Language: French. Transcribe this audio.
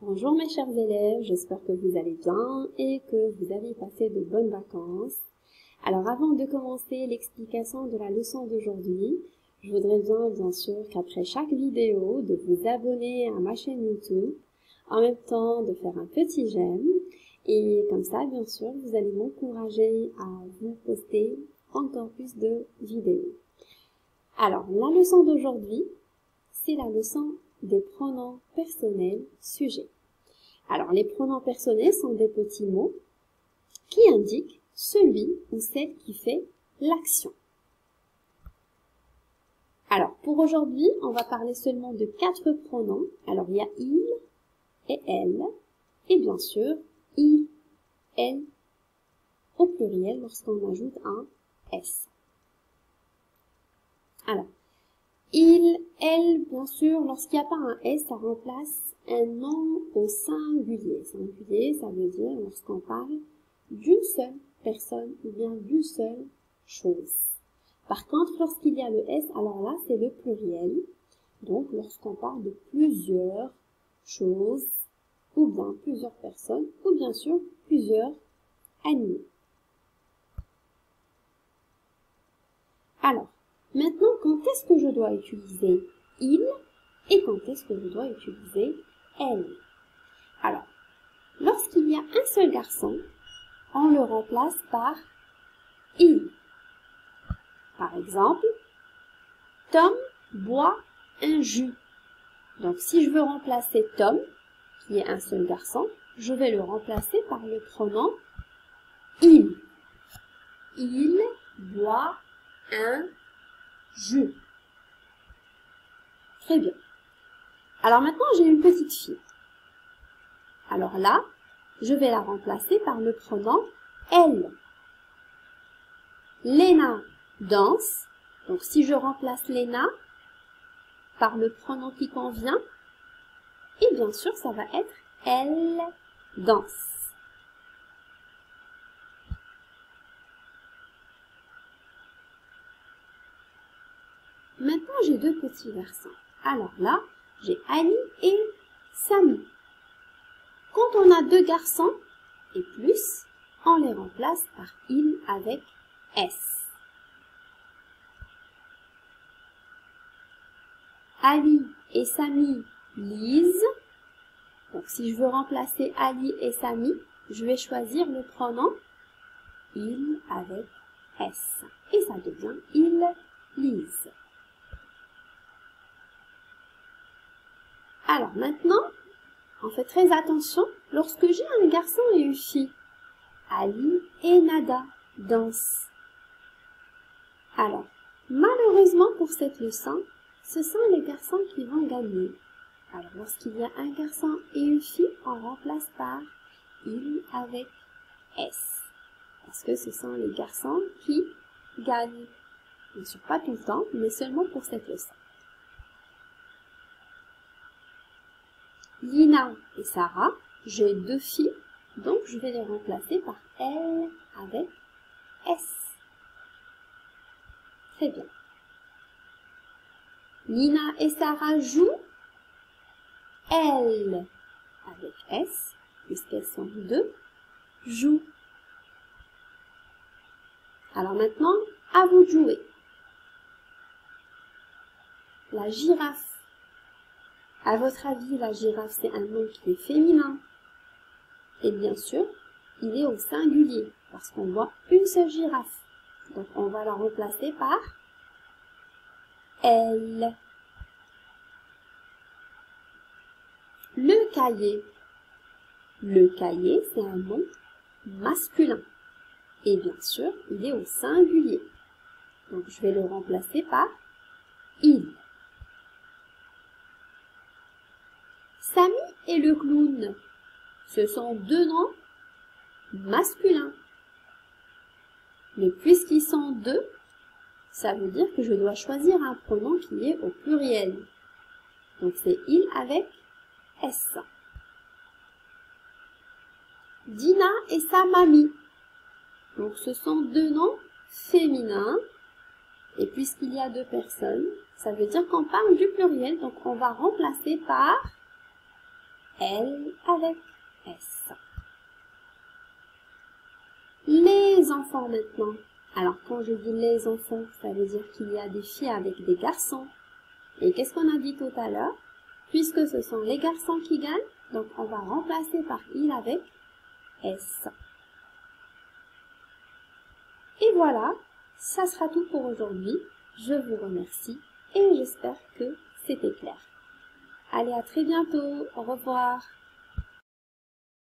Bonjour mes chers élèves, j'espère que vous allez bien et que vous avez passé de bonnes vacances. Alors avant de commencer l'explication de la leçon d'aujourd'hui, je voudrais bien sûr qu'après chaque vidéo, de vous abonner à ma chaîne YouTube, en même temps de faire un petit j'aime et comme ça bien sûr vous allez m'encourager à vous poster encore plus de vidéos. Alors la leçon d'aujourd'hui, c'est la leçon des pronoms personnels sujets. Alors, les pronoms personnels sont des petits mots qui indiquent celui ou celle qui fait l'action. Alors, pour aujourd'hui, on va parler seulement de 4 pronoms. Alors, il y a il et elle, et bien sûr, il, elle, au pluriel lorsqu'on ajoute un S. Alors, il, elle, bien sûr, lorsqu'il n'y a pas un S, ça remplace un nom au singulier. Singulier, ça veut dire lorsqu'on parle d'une seule personne ou bien d'une seule chose. Par contre, lorsqu'il y a le S, alors là, c'est le pluriel. Donc, lorsqu'on parle de plusieurs choses, ou bien plusieurs personnes, ou bien sûr, plusieurs animaux. Alors, maintenant, quand est-ce que je dois utiliser il et quand est-ce que je dois utiliser elle? Alors, lorsqu'il y a un seul garçon, on le remplace par il. Par exemple, Tom boit un jus. Donc, si je veux remplacer Tom, qui est un seul garçon, je vais le remplacer par le pronom il. Il boit un jus. Très bien. Alors maintenant, j'ai une petite fille. Alors là, je vais la remplacer par le pronom elle. Léna danse. Donc si je remplace Léna par le pronom qui convient, et bien sûr, ça va être elle danse. Maintenant, j'ai 2 petits garçons. Alors là, j'ai Ali et Samy. Quand on a 2 garçons et plus, on les remplace par il avec S. Ali et Samy lisent. Donc si je veux remplacer Ali et Samy, je vais choisir le pronom il avec S. Et ça devient ils lisent. Alors maintenant, on fait très attention lorsque j'ai un garçon et une fille. Ali et Nada dansent. Alors, malheureusement pour cette leçon, ce sont les garçons qui vont gagner. Alors, lorsqu'il y a un garçon et une fille, on remplace par il avec S. Parce que ce sont les garçons qui gagnent. Bien sûr, pas tout le temps, mais seulement pour cette leçon. Lina et Sarah, j'ai 2 filles, donc je vais les remplacer par elle avec S. Très bien. Lina et Sarah jouent, elle avec S, puisqu'elles sont 2, jouent. Alors maintenant, à vous de jouer. La girafe. À votre avis, la girafe, c'est un nom qui est féminin. Et bien sûr, il est au singulier, parce qu'on voit une seule girafe. Donc, on va la remplacer par elle. Le cahier. Le cahier, c'est un nom masculin. Et bien sûr, il est au singulier. Donc, je vais le remplacer par il. Samy et le clown. Ce sont 2 noms masculins. Mais puisqu'ils sont 2, ça veut dire que je dois choisir un pronom qui est au pluriel. Donc c'est il avec S. Dina et sa mamie. Donc ce sont 2 noms féminins. Et puisqu'il y a 2 personnes, ça veut dire qu'on parle du pluriel. Donc on va remplacer par L avec S. Les enfants maintenant. Alors quand je dis les enfants, ça veut dire qu'il y a des filles avec des garçons. Et qu'est-ce qu'on a dit tout à l'heure? Puisque ce sont les garçons qui gagnent, donc on va remplacer par il avec S. Et voilà, ça sera tout pour aujourd'hui. Je vous remercie et j'espère que c'était clair. Allez, à très bientôt. Au revoir.